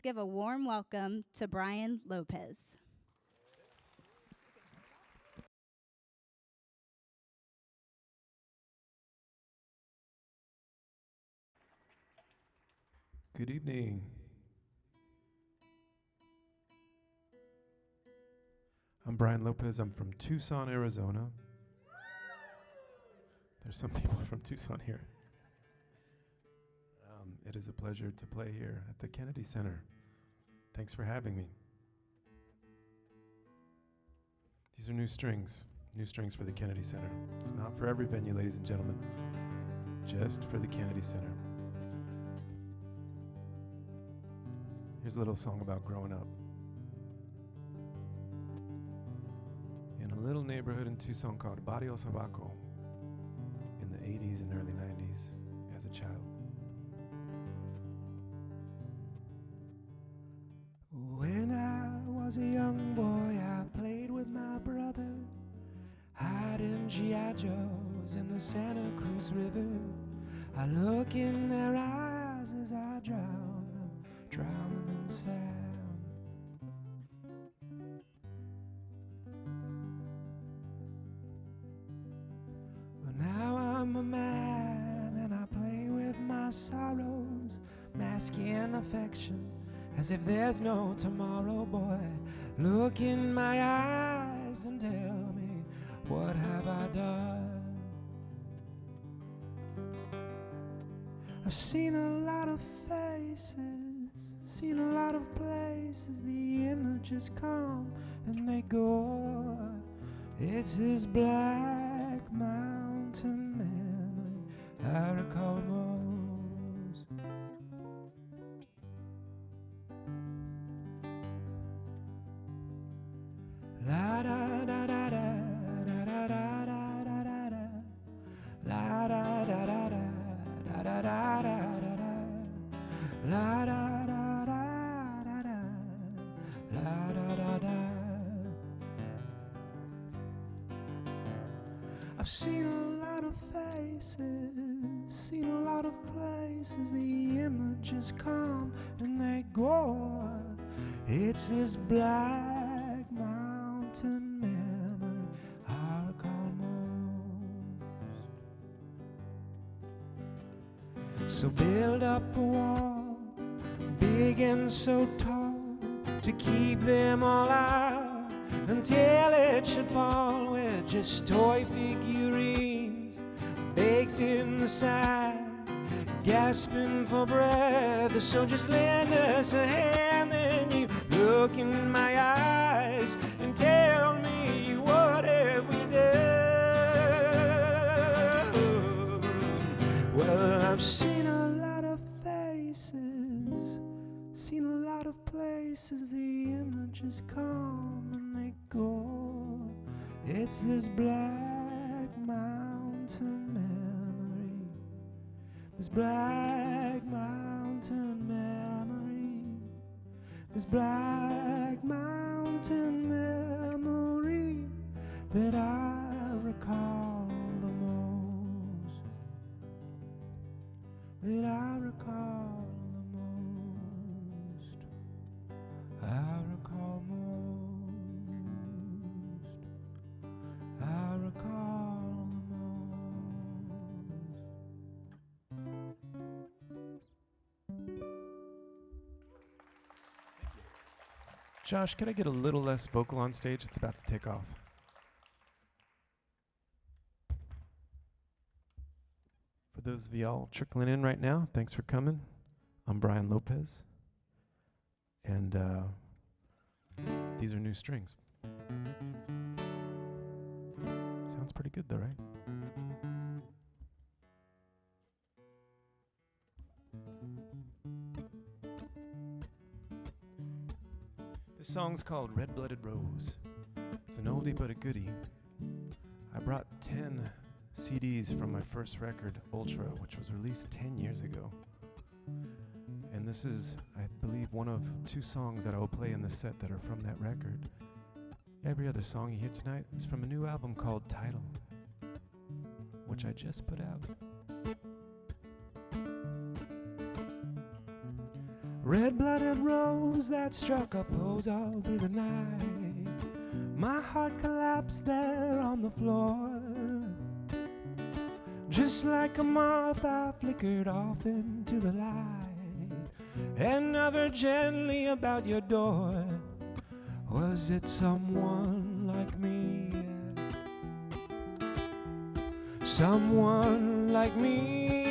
give a warm welcome to Brian Lopez. Good evening. I'm Brian Lopez. I'm from Tucson, Arizona. There's some people from Tucson here. It is a pleasure to play here at the Kennedy Center. Thanks for having me. These are new strings for the Kennedy Center. It's not for every venue, ladies and gentlemen, just for the Kennedy Center. Here's a little song about growing up. In a little neighborhood in Tucson called Barrio Sabaco in the 80s and early 90s as a child. When I was a young boy, I played with my brother, hiding G.I. Joes in the Santa Cruz River. I look in their eyes as I drown them in sand. Well, now I'm a man and I play with my sorrows, masking affection as if there's no tomorrow. Boy, look in my eyes and tell me, what have I done? I've seen a lot of faces, seen a lot of places. The images come and they go. It's this black mountain memory I recall most. La da da da da da da da da da da da. La da da da da da da da da da. La da da da da da. La da da da. I've seen a lot of faces, seen a lot of places. The images come and they go. It's this black mountain memory I recall most. So build up a wall, big and so tall, to keep them all out until it should fall. We're just toy figurines baked in the sand, gasping for breath. So just lend us a hand, then you look in my eyes and tell me, what have we done? Well, I've seen a lot of faces, seen a lot of places. The images come and they go. It's this black mountain memory, this black mountain memory, this black mountain memory that I recall the most, that I recall the most, I recall most, I recall the most. Josh, could I get a little less vocal on stage? It's about to take off. For those of y'all trickling in right now, thanks for coming. I'm Brian Lopez, and these are new strings. Sounds pretty good though, right? This song's called Red-Blooded Rose. It's an oldie but a goodie. I brought 10 CDs from my first record, Ultra, which was released 10 years ago. And this is, I believe, one of 2 songs that I will play in the set that are from that record. Every other song you hear tonight is from a new album called TIDAL, which I just put out. red-blooded rose that struck a pose all through the night. My heart collapsed there on the floor. Just like a moth, I flickered off into the light and hovered gently about your door. Was it someone like me? Someone like me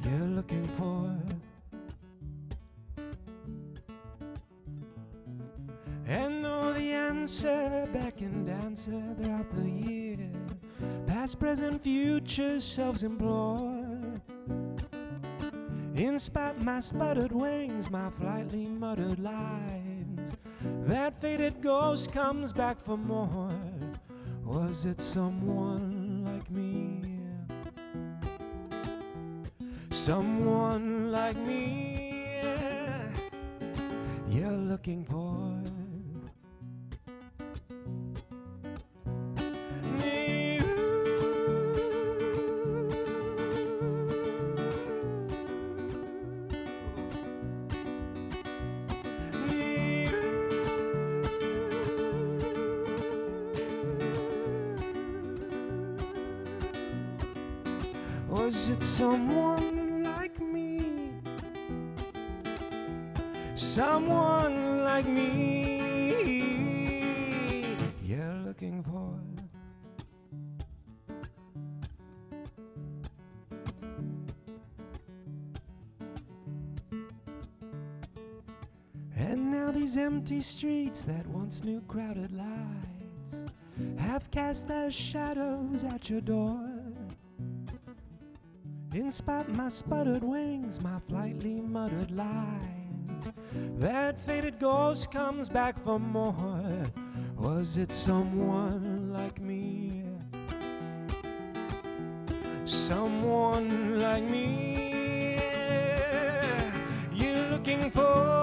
you're looking for? And though the answer beckoned answer throughout the year, past, present, future, selves implored. In spite my sputtered wings, my flightly muttered lines, that faded ghost comes back for more. Was it someone like me? Someone like me you're looking for? Was it someone like me? Someone like me you're looking for? And now these empty streets that once knew crowded lights have cast their shadows at your door. In spite my sputtered wings, my flightly muttered lines, that faded ghost comes back for more. Was it someone like me? Someone like me you're looking for?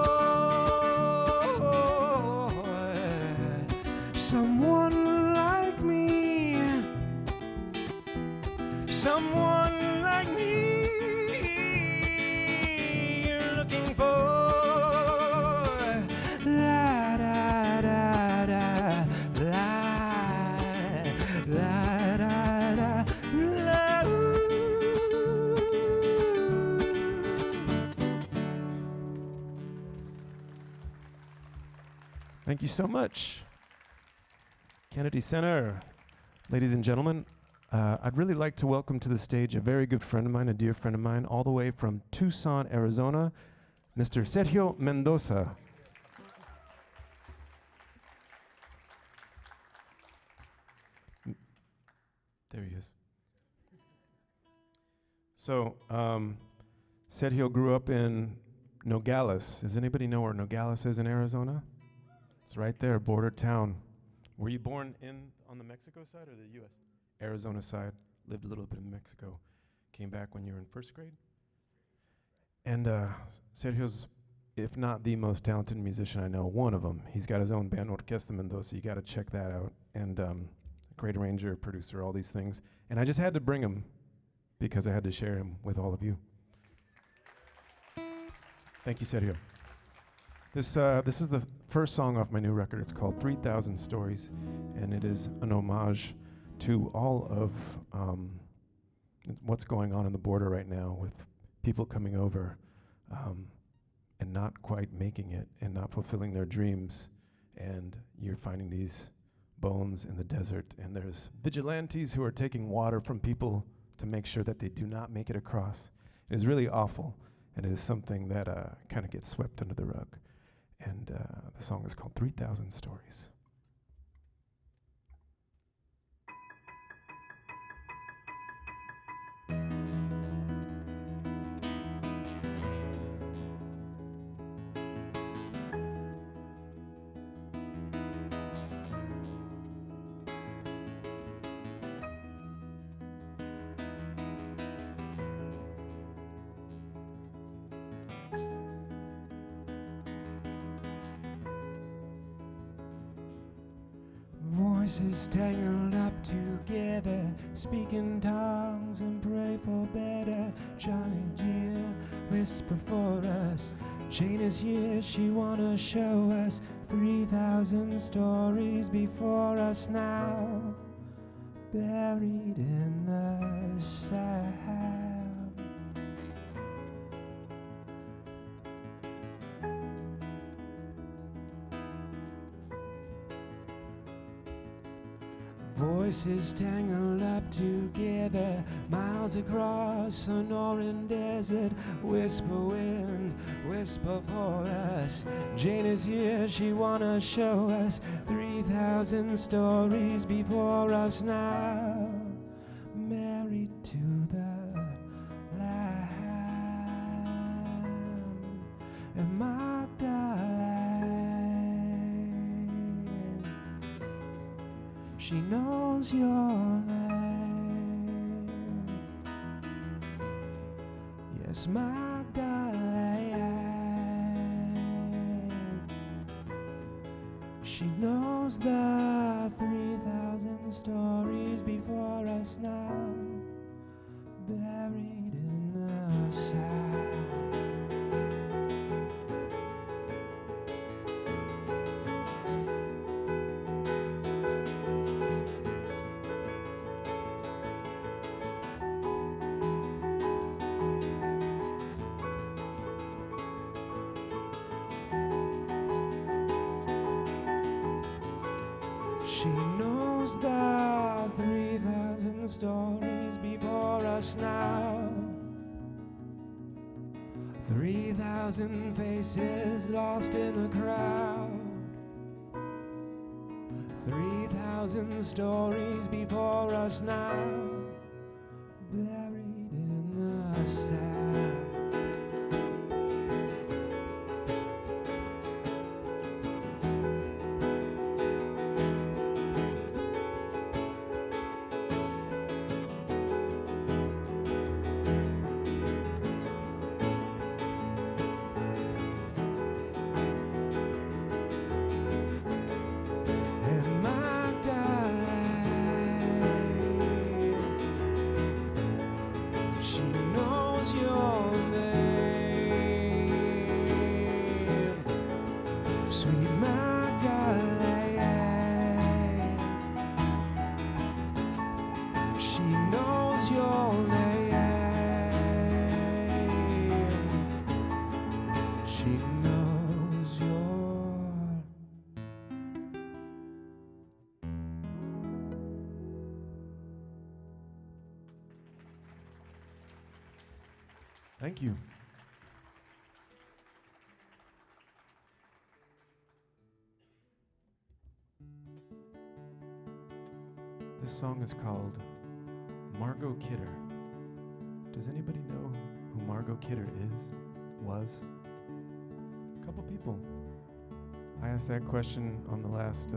Someone like me, someone like me you're looking for? La da da da, la la da da, la. Thank you so much, Kennedy Center. Ladies and gentlemen, I'd really like to welcome to the stage a very good friend of mine, a dear friend of mine, all the way from Tucson, Arizona, Mr. Sergio Mendoza. There he is. So, Sergio grew up in Nogales. Does anybody know where Nogales is in Arizona? It's right there, border town. Were you born on the Mexico side or the U.S.? Arizona side. Lived a little bit in Mexico. Came back when you were in first grade. And Sergio's, if not the most talented musician I know, one of them. He's got his own band, Orquesta Mendoza. You got to check that out. And great arranger, producer, all these things. And I just had to bring him because I had to share him with all of you. Thank you, Sergio. This is the first song off my new record. It's called 3,000 Stories, and it is an homage to all of what's going on in the border right now with people coming over and not quite making it and not fulfilling their dreams. And you're finding these bones in the desert, and there's vigilantes who are taking water from people to make sure that they do not make it across. It is really awful, and it is something that kind of gets swept under the rug. And the song is called 3,000 Stories. Voices tangled up together, speaking tongues and pray for better. Johnny dear, whisper for us. Jane is here, she wanna show us 3,000 stories before us now, buried in the sand. Voices tangled up together, miles across Sonoran Desert. Whisper wind, whisper for us. Jane is here, she wanna show us 3,000 stories before us now, married to the Lamb. And my darling, she knows your name. Yes, my darling, she knows the 3,000 stories before us now, buried in the sand. She knows the 3,000 stories before us now. 3,000 faces lost in the crowd. 3,000 stories before us now, buried in the sand. Thank you. This song is called Margot Kidder. Does anybody know who Margot Kidder was? A couple people. I asked that question on the last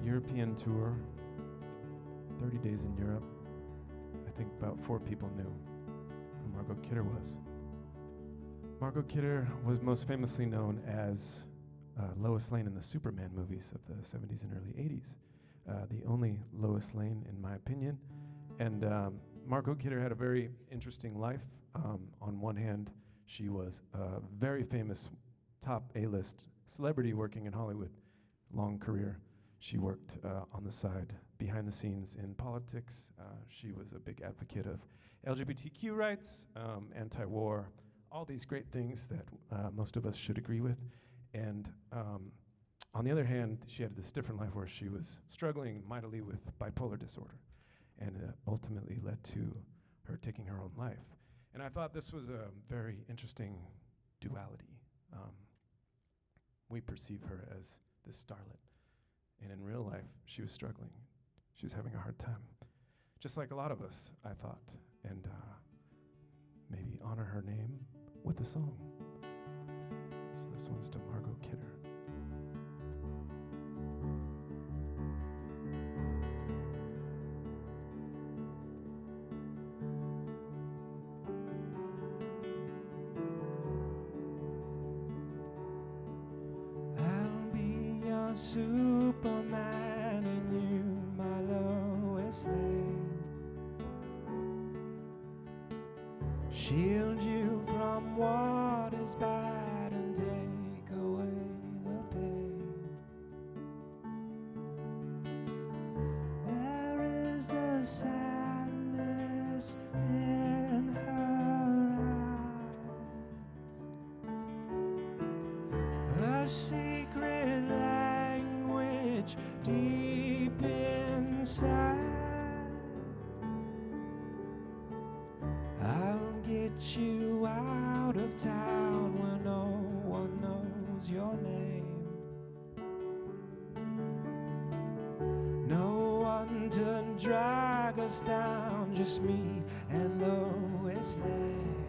European tour, 30 days in Europe. I think about 4 people knew who Margot Kidder was. Margot Kidder was most famously known as Lois Lane in the Superman movies of the 70s and early 80s. The only Lois Lane, in my opinion. And Margot Kidder had a very interesting life. On one hand, she was a very famous top A-list celebrity working in Hollywood. Long career. She worked on the side, behind the scenes in politics. She was a big advocate of LGBTQ rights, anti-war, all these great things that most of us should agree with. And on the other hand, she had this different life where she was struggling mightily with bipolar disorder, and it ultimately led to her taking her own life. And I thought this was a very interesting duality. We perceive her as this starlet, and in real life, she was struggling. She was having a hard time, just like a lot of us, I thought, and maybe honor her name with a song. So this one's to Margot Kidder. Superman and shield you from what is bad and take away the pain. There is a sadness in her eyes, a secret language deep inside. I'll get you out of town where no one knows your name. No one to drag us down, just me and Lois Lane.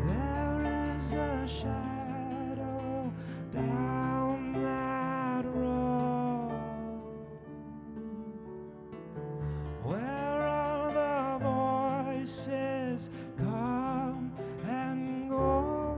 There is a shadow down that road where all the voices come and go.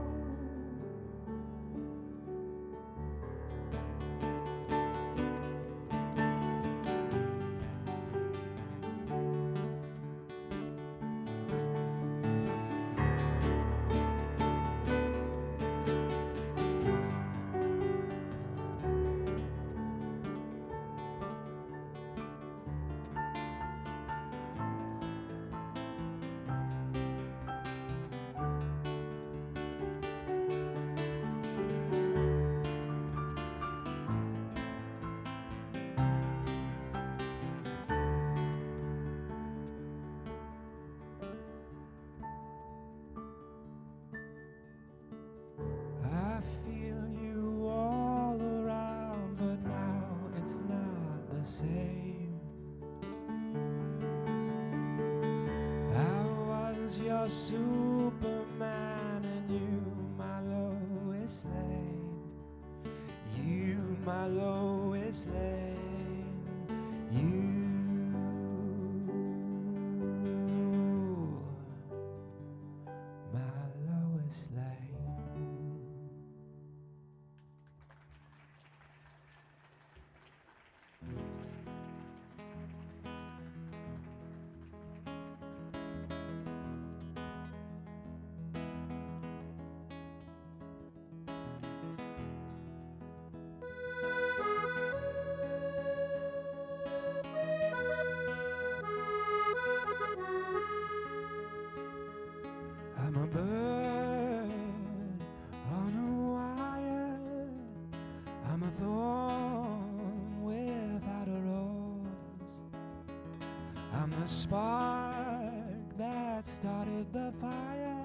I feel you all around, but now it's not the same. I was your Superman and you my Lois Lane. You my Lois Lane. You my Lois Lane. I'm a bird on a wire. I'm a thorn without a rose. I'm the spark that started the fire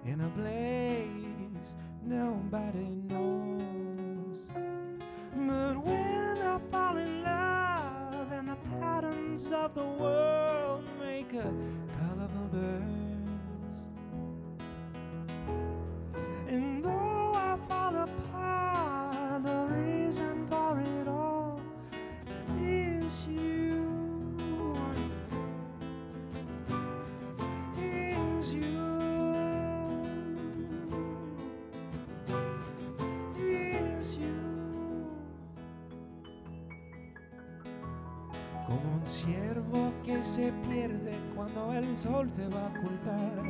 in a blaze nobody knows. But when I fall in love and the patterns of the world make a colorful burst, and though I fall apart, the reason for it all is you. Is you. Is you. Como un ciervo que se pierde cuando el sol se va a ocultar,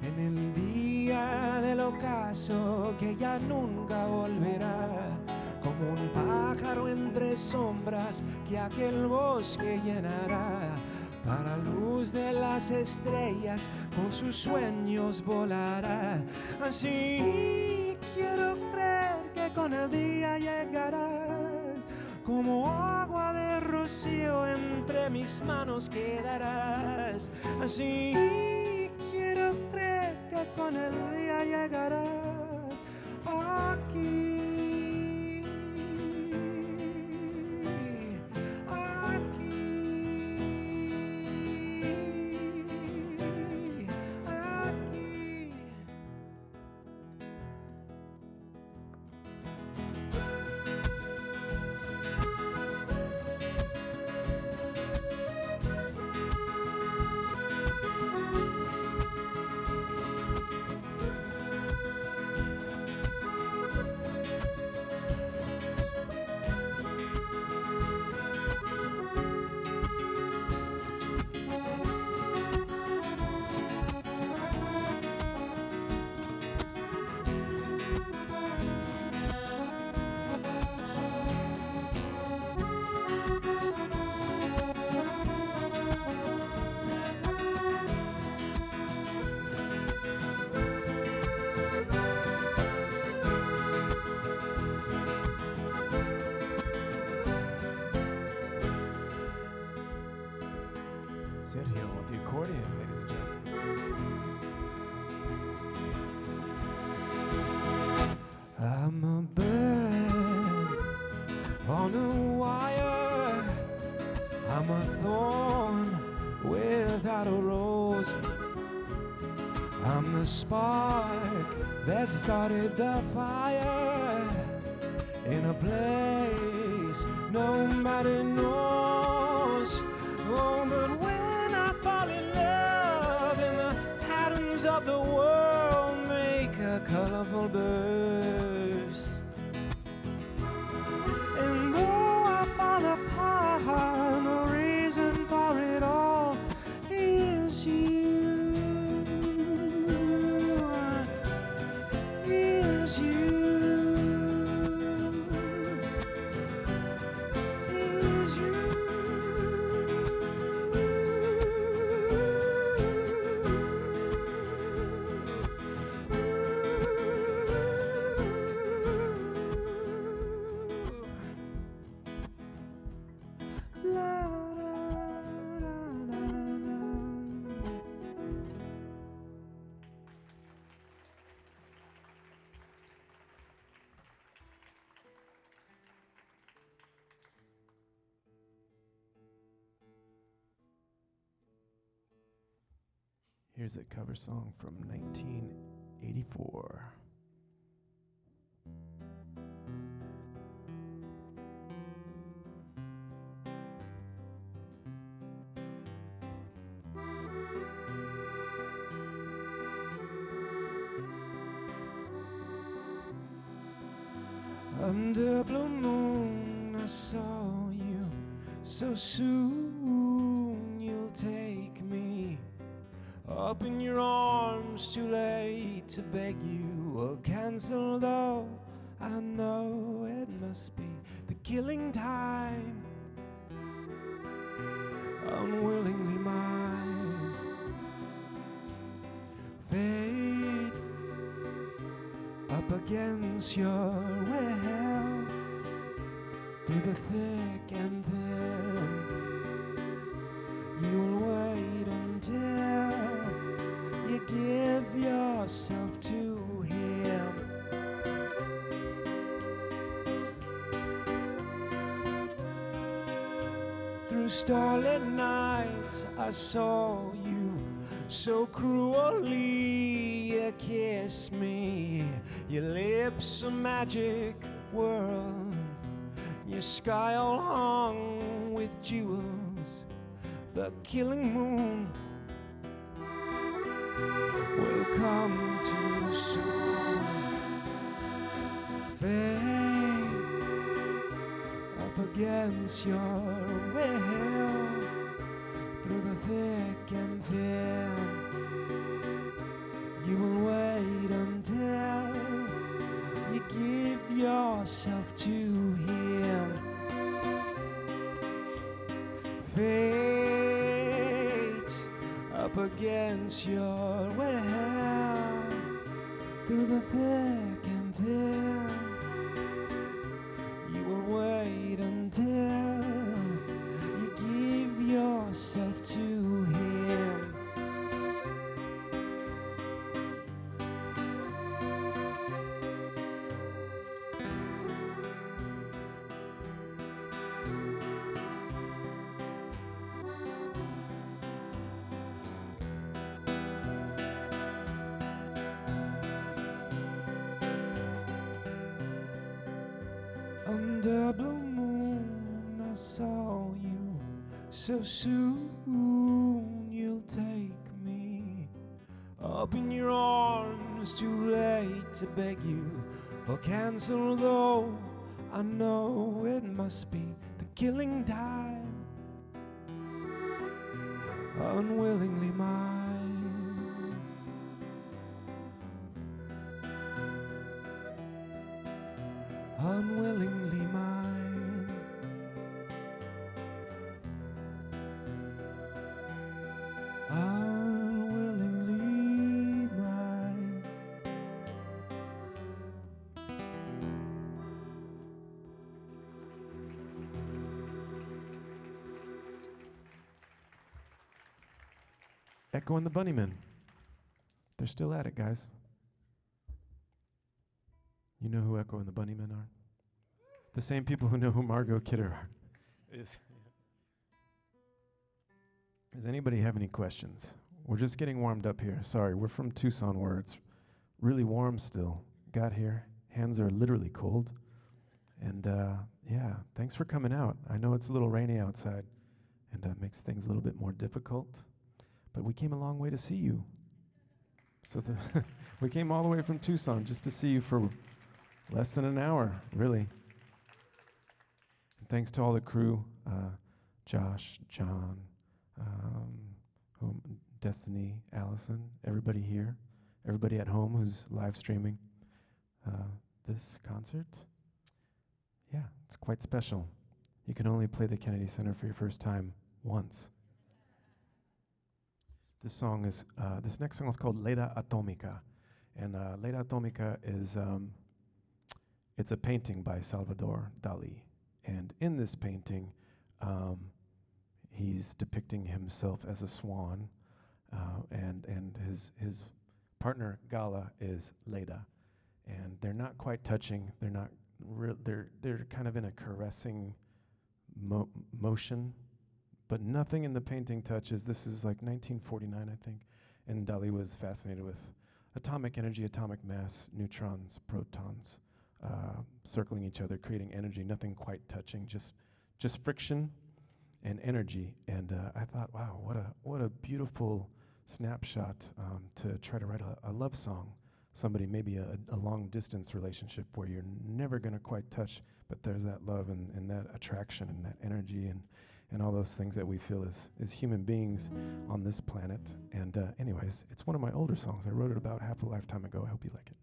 en el día del ocaso que ya nunca volverá, como un pájaro entre sombras que aquel bosque llenará, para luz de las estrellas con sus sueños volará. Así quiero creer que con el día llegarás, como agua de rocío entre mis manos quedarás. Así quiero creer que con el día llegarás aquí. I'm the spark that started the fire in a place nobody knows. Oh, but when I fall in love and the patterns of the world make a colorful burst, and though I fall apart, the reason for it all is you. Is you. Is you. Here's a cover song from 1984. Under blue moon, I saw you. So soon you'll take me up in your arms, too late to beg you or cancel, though I know it must be the killing time, unwillingly mine. Fate up against your will, through the thick and thin, you'll wait until you give yourself to him. Through starlit nights I saw you so cruelly. You kiss me, your lips a magic world, your sky all hung with jewels. The killing moon will come too soon. Fate up against your will, through the thick and thin, you will wait until you give yourself to him. Fate up against your will, through the thick and thin, you will wait until you give yourself to him. Under blue moon I saw you, so soon you'll take me up in your arms, too late to beg you or cancel, though I know it must be the killing time, unwillingly mine. Unwillingly mine. Unwillingly mine. Echo and the Bunnymen. They're still at it, guys. You know who Echo and the Bunnymen are? The same people who know who Margot Kidder is. Does anybody have any questions We're just getting warmed up here. Sorry, we're from Tucson where it's really warm still. Got here, hands are literally cold. And yeah, thanks for coming out. I know it's a little rainy outside and makes things a little bit more difficult, but we came a long way to see you. So we came all the way from Tucson just to see you for less than an hour, really. And thanks to all the crew, Josh, John, Destiny, Allison, everybody here, everybody at home who's live streaming this concert. Yeah, it's quite special. You can only play the Kennedy Center for your first time once. This next song is called Leda Atomica. And Leda Atomica is, it's a painting by Salvador Dali. And in this painting, he's depicting himself as a swan, and his partner Gala is Leda, and they're not quite touching. They're not. They're kind of in a caressing motion, but nothing in the painting touches. This is like 1949, I think, and Dali was fascinated with atomic energy, atomic mass, neutrons, protons, circling each other, creating energy. Nothing quite touching, just friction and energy. And I thought, wow, what a beautiful snapshot to try to write a love song. Somebody, maybe a long-distance relationship where you're never going to quite touch, but there's that love and that attraction and that energy and all those things that we feel as human beings on this planet. And anyways, it's one of my older songs. I wrote it about half a lifetime ago. I hope you like it.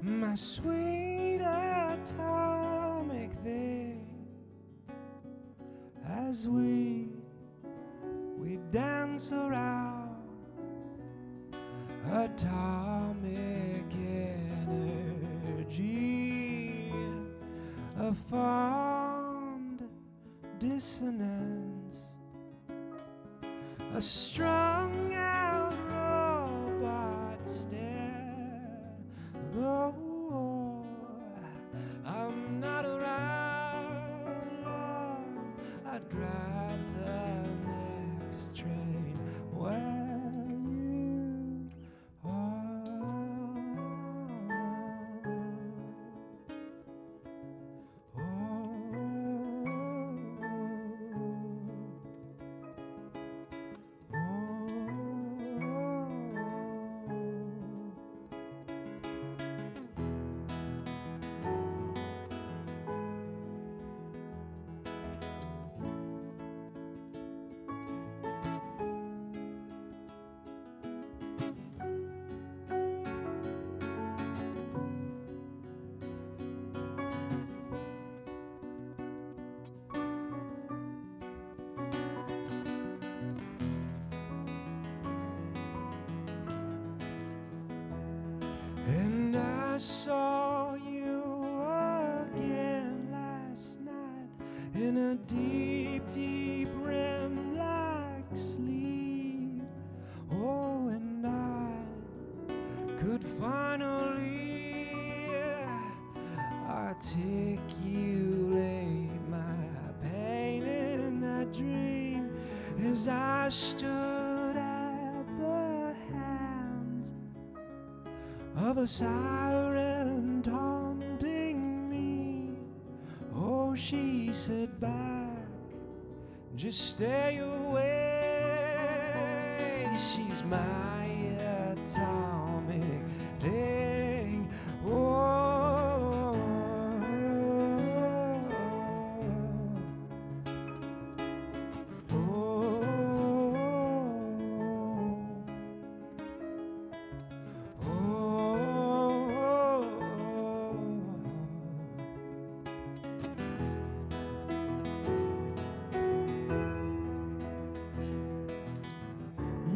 My sweet atomic thing, as we dance around atomic energy, a fond dissonance, a strung out robot stare, though I'm not around, love, I'd grab the next train where you are. And I saw you again last night in a deep, deep REM-like sleep. Oh, and I could finally articulate my pain in that dream as I stood at the hand of a siren taunting me. Oh, she said back, just stay away. she's my atomic thing. Oh,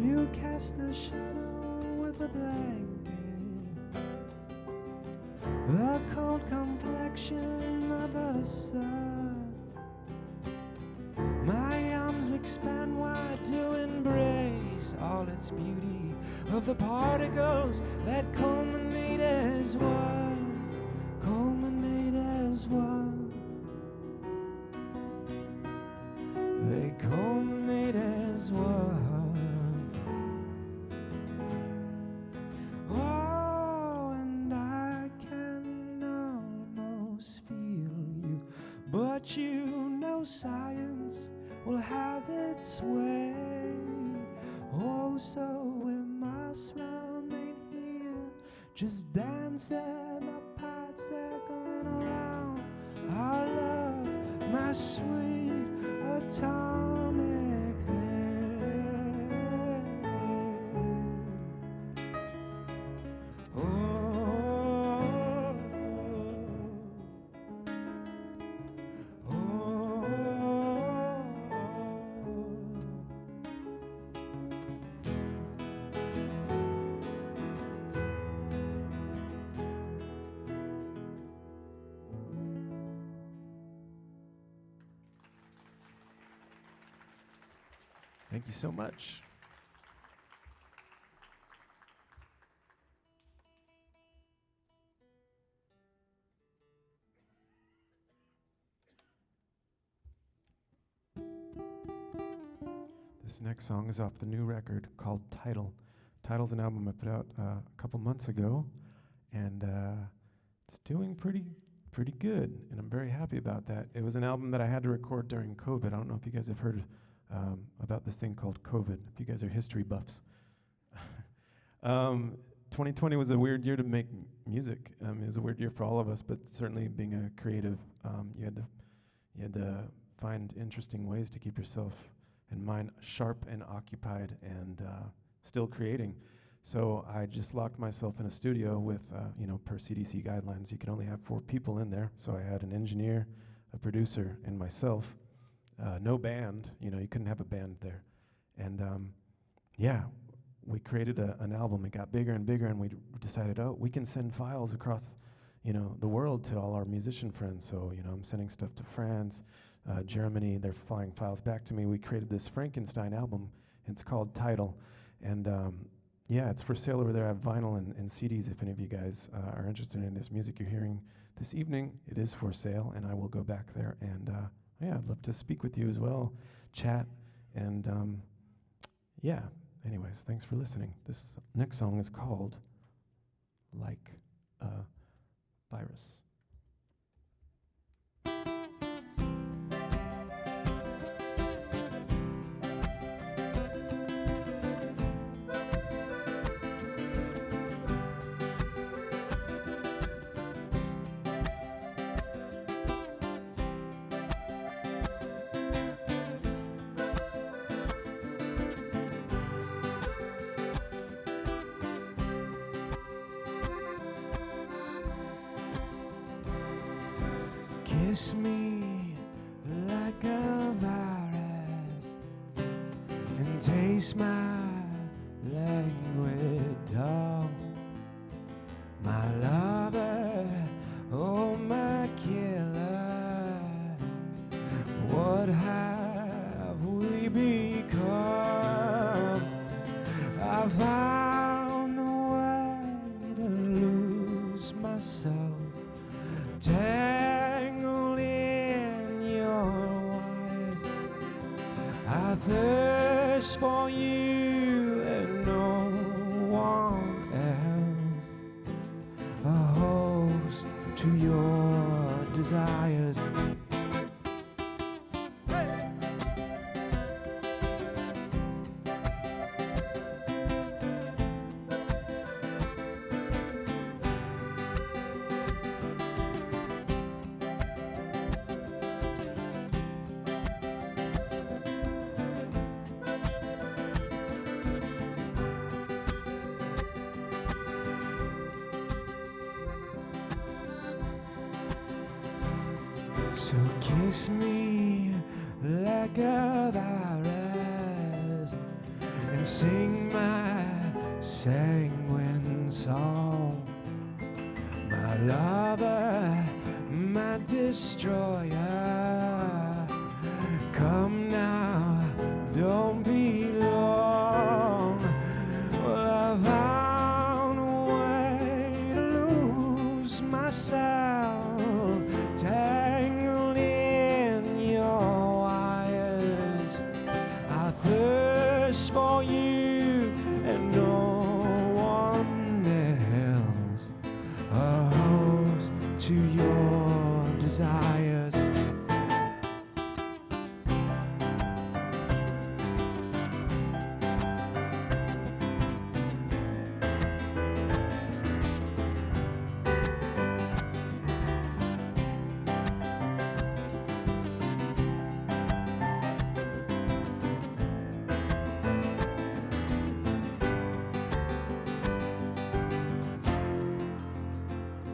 you cast a shadow with a blanket, the cold complexion of the sun. My arms expand wide to embrace all its beauty of the particles that culminate as one, culminate as one. They culminate as one. Oh, and I can almost feel you, but you know science will have its way. Oh, so we must remain here, just dancing apart, circling around our love, my sweet atomic thing. Thank you so much. This next song is off the new record called TIDAL. TIDAL's an album I put out a couple months ago, and it's doing pretty good, and I'm very happy about that. It was an album that I had to record during COVID. I don't know if you guys have heard about this thing called COVID, if you guys are history buffs. 2020 was a weird year to make music. It was a weird year for all of us, but certainly being a creative, you had to find interesting ways to keep yourself and mind sharp and occupied and still creating. So I just locked myself in a studio with, per CDC guidelines, you could only have 4 people in there. So I had an engineer, a producer, and myself. No band, you couldn't have a band there. And we created an album. It got bigger and bigger, and we decided, we can send files across, the world to all our musician friends. So, I'm sending stuff to France, Germany. They're flying files back to me. We created this Frankenstein album. It's called TIDAL. And it's for sale over there. I have vinyl and CDs if any of you guys are interested in this music you're hearing this evening. It is for sale, and I will go back there and I'd love to speak with you as well, chat, and anyways, thanks for listening. This next song is called Like a Virus. Kiss me like a virus and taste my languid tongue. My lover, oh my killer, what have we become? I found a way to lose myself. Tangled in your wires, I thirst for you and no one else, a host to your desires. So kiss me like a virus and sing my sanguine song. My lover, my destroyer, come now, don't be long. Well, I found a way to lose myself, tangled in your wires. I thirst for you and no one else, a host to your desires.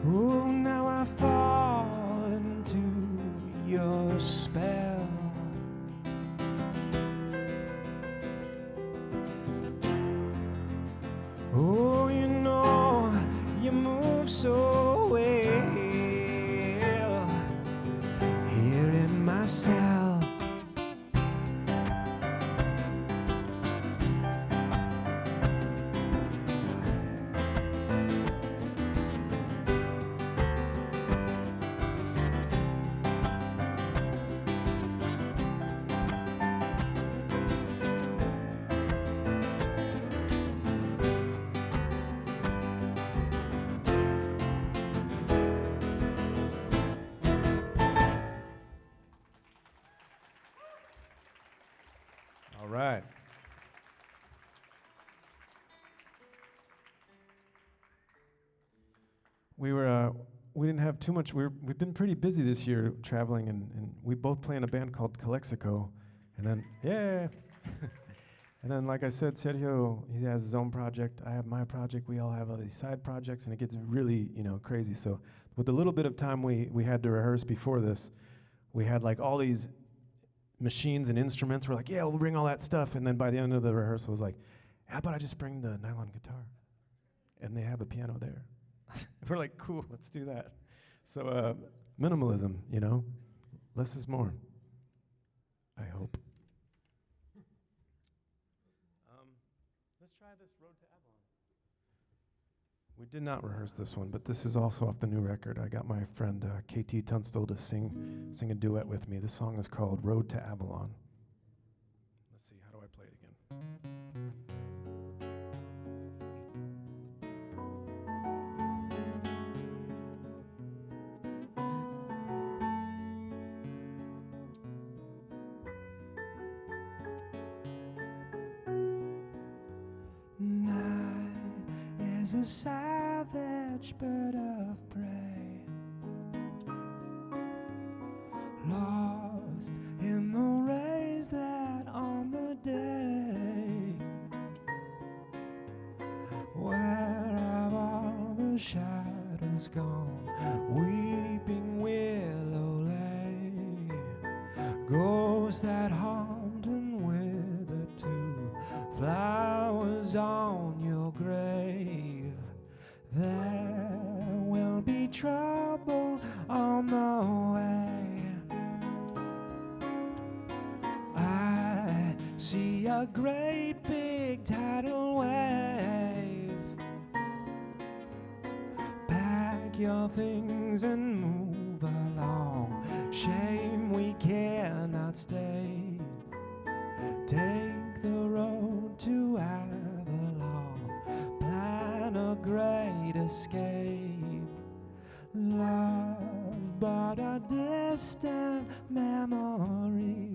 Oh, now I fall into your spell. Oh, you know, you move so well here in my cell. All right. We didn't have too much. We've been pretty busy this year traveling, and we both play in a band called Calexico, and then and then like I said, Sergio, he has his own project. I have my project. We all have all these side projects, and it gets really crazy. So with the little bit of time we had to rehearse before this, we had like all these machines and instruments. We're like, yeah, we'll bring all that stuff. And then by the end of the rehearsal, it was like, how about I just bring the nylon guitar? And they have a piano there. We're like, cool, let's do that. So minimalism, less is more, I hope. Let's try this Road to Avalon. We did not rehearse this one, but this is also off the new record. I got my friend KT Tunstall to sing a duet with me. This song is called Road to Avalon. Let's see, how do I play it again? Night is a savage bird of prey, lost in the rays that on the day. Where have all the shadows gone? Weeping willow lay, ghosts that haunt and wither too, flowers on your grave. There will be trouble on the way. I see a great big tidal wave. Pack your things and move along. Shame we cannot stay. Take the road to Avalon. Plan a great escape. Love but a distant memory.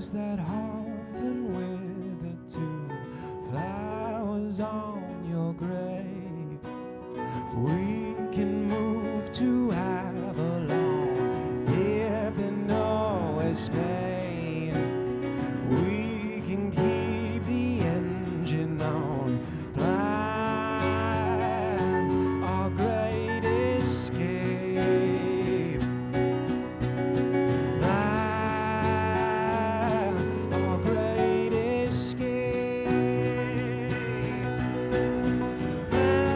rose that haunts and wither too, flowers on your grave. We can move to Avalon, dip in always pain. We can keep the engine on, plan our great escape. Plan our great escape. Plan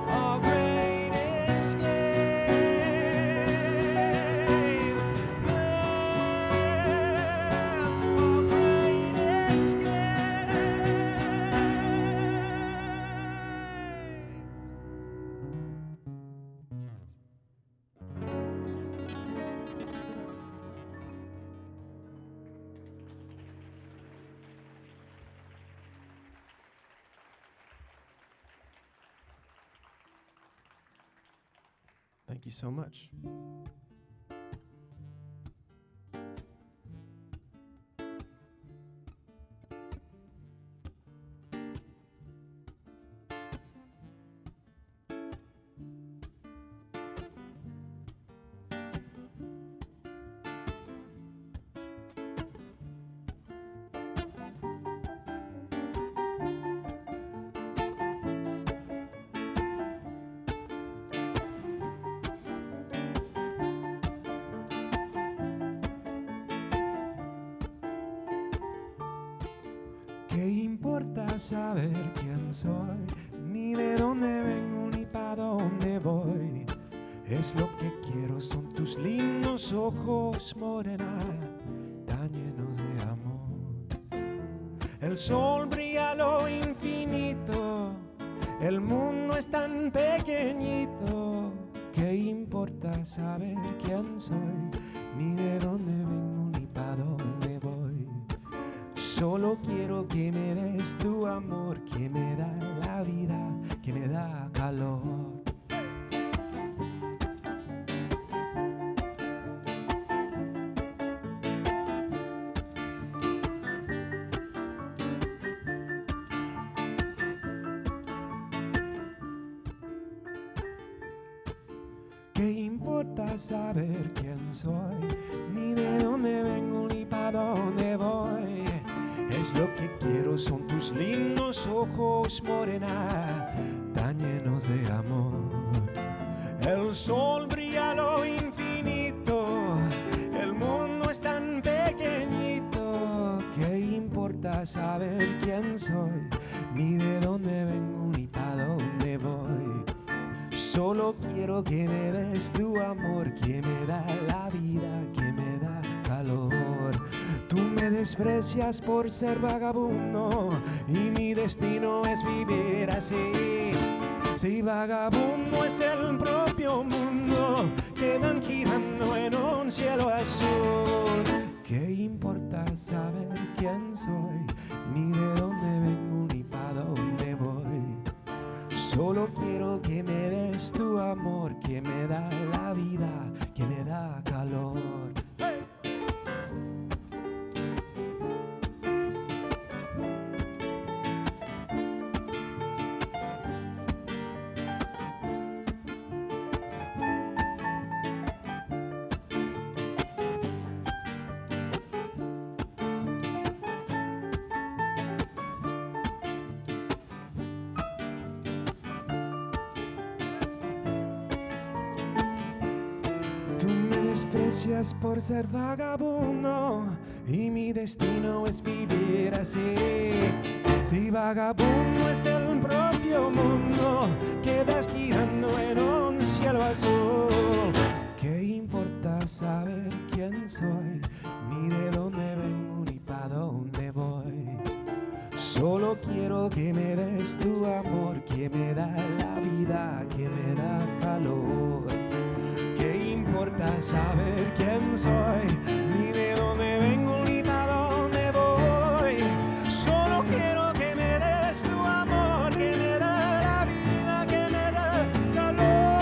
our great escape. Plan our great escape. Thank you so much. ¿Qué importa saber quién soy? Ni de dónde vengo, ni para dónde voy. Es lo que quiero, son tus lindos ojos, morena, tan llenos de amor. El sol brilla a lo infinito, el mundo es tan pequeñito. ¿Qué importa saber quién soy? Ni de dónde vengo, ni para dónde voy. Solo quiero que me des tu amor, que me da la vida, que me da calor. ¿Qué importa saber quién soy? Ni de dónde vengo, ni para dónde voy. Es lo que quiero, son tus lindos ojos, morena, tan llenos de amor. El sol brilla a lo infinito, el mundo es tan pequeñito. ¿Qué importa saber quién soy? Ni de dónde vengo, ni para dónde voy. Solo quiero que me des tu amor, que me da la vida, que me da calor. Tú me desprecias por ser vagabundo y mi destino es vivir así. Si vagabundo es el propio mundo, quedan girando en un cielo azul. ¿Qué importa saber quién soy? Ni de dónde vengo, ni para dónde voy. Solo quiero que me des tu amor, que me da la vida, que me da calor. Desprecias por ser vagabundo y mi destino es vivir así. Si vagabundo es el propio mundo, quedas girando en un cielo azul. ¿Qué importa saber quién soy? Ni de dónde vengo, ni para dónde voy. Solo quiero que me des tu amor, que me da la vida, que me da calor. ¿Qué importa saber quién soy? Ni de dónde vengo, ni para dónde voy. Solo quiero que me des tu amor, que me da la vida, que me da calor.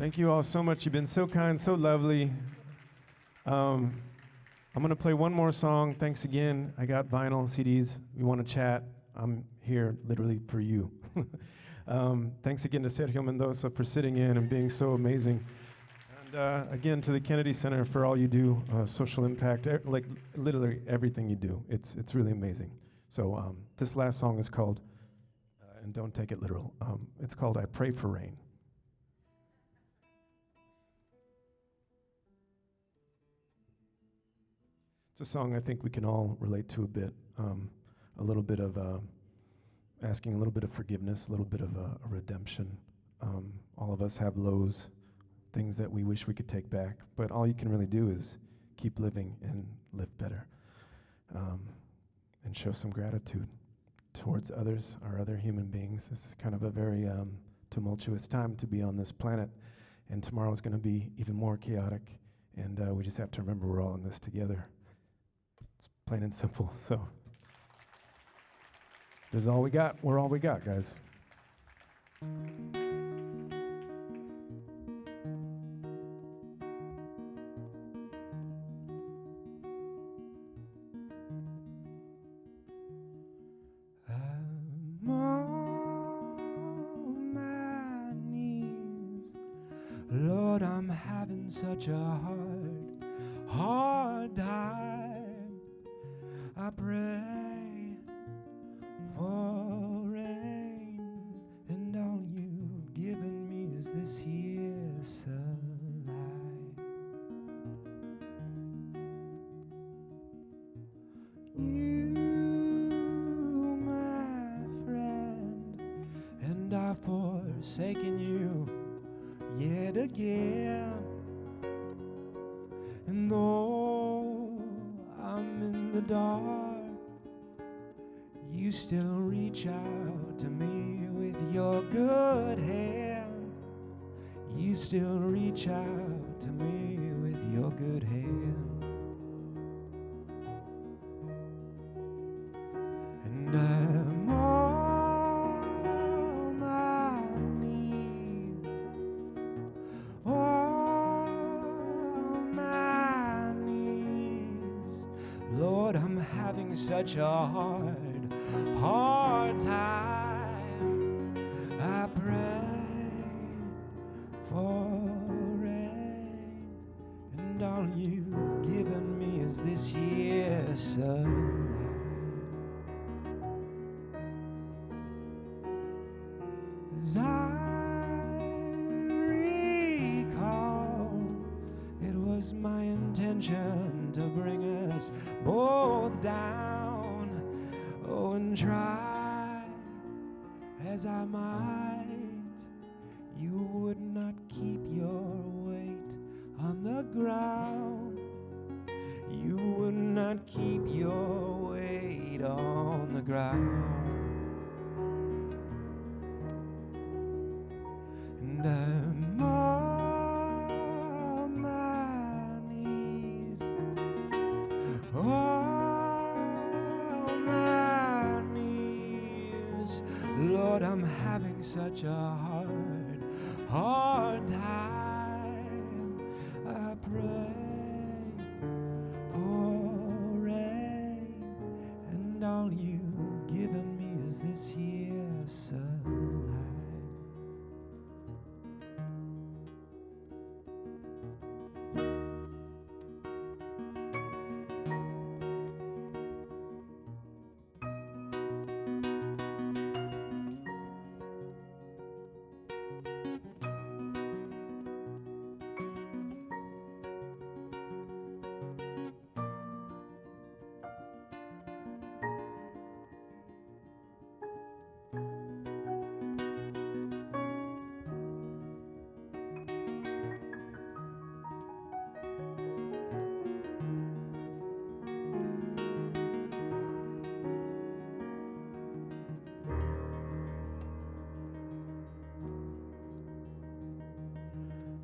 Thank you all so much. You've been so kind, so lovely. I'm going to play one more song. Thanks again. I got vinyl, CDs. You want to chat? I'm here literally for you. Thanks again to Sergio Mendoza for sitting in and being so amazing. And again, to the Kennedy Center for all you do, social impact, like literally everything you do. It's really amazing. So this last song is called, and don't take it literal, it's called I Pray for Rain. It's a song I think we can all relate to a bit. A little bit of asking a little bit of forgiveness, a little bit of a redemption. All of us have lows, things that we wish we could take back, but all you can really do is keep living and live better, and show some gratitude towards others, our other human beings. This is kind of a very tumultuous time to be on this planet, and tomorrow is going to be even more chaotic, and we just have to remember we're all in this together. It's plain and simple. So this is all we got. We're all we got, guys. I'm on my knees. Lord, I'm having such a hard time. I pray for rain, and all you've given me is this here sunlight. You, my friend, and I've forsaken you yet again. And though I'm in the dark, you still reach out to me with your good hand. You still reach out to me with your good hand. And I'm on my knees, on my knees. Lord, I'm having such a hard time. I pray for rain, and all you've given me is this year sunlight. As I recall, it was my intention to bring us both down. Oh, and try as I might, you would not keep your weight on the ground. You would not keep your weight on the ground. And I'm on my knees, on my knees. Lord, I'm having such a hard time. I pray for rain, and all you've given me is this here sunlight.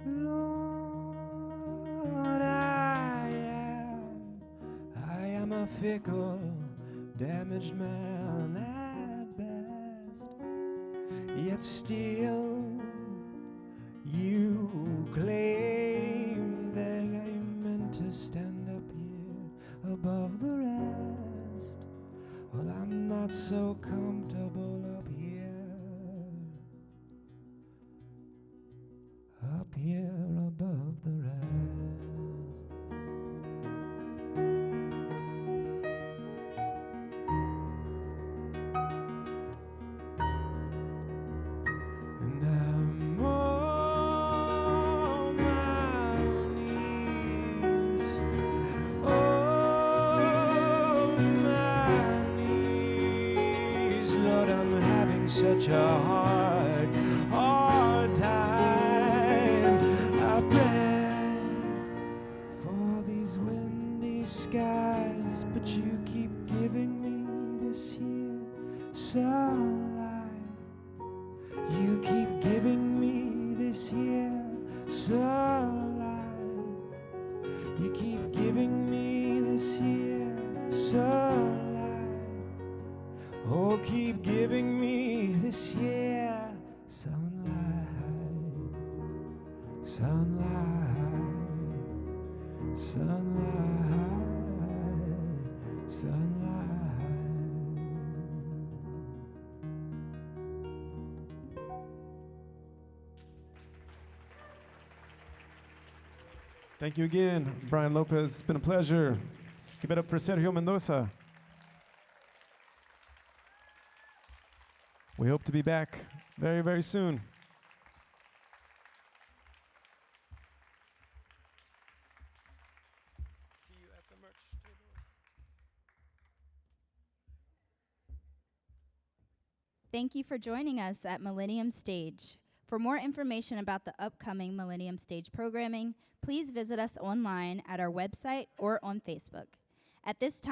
Lord, I am a fickle, damaged man at best. Yet still, you who claim that I'm meant to stand up here above the rest. Well, I'm not so comfortable up here above the rest. And I'm on my knees, on my knees. Lord, I'm having such a hard time. I pray for these windy skies, but you keep giving me this here sunlight. You keep giving me this here sunlight. You keep giving me this here sunlight. Oh, keep giving me this here sunlight. Sunlight, sunlight, sunlight. Thank you again, Brian Lopez. It's been a pleasure. Let's give it up for Sergio Mendoza. We hope to be back very, very soon. See you at the merch table. Thank you for joining us at Millennium Stage. For more information about the upcoming Millennium Stage programming, please visit us online at our website or on Facebook. At this time,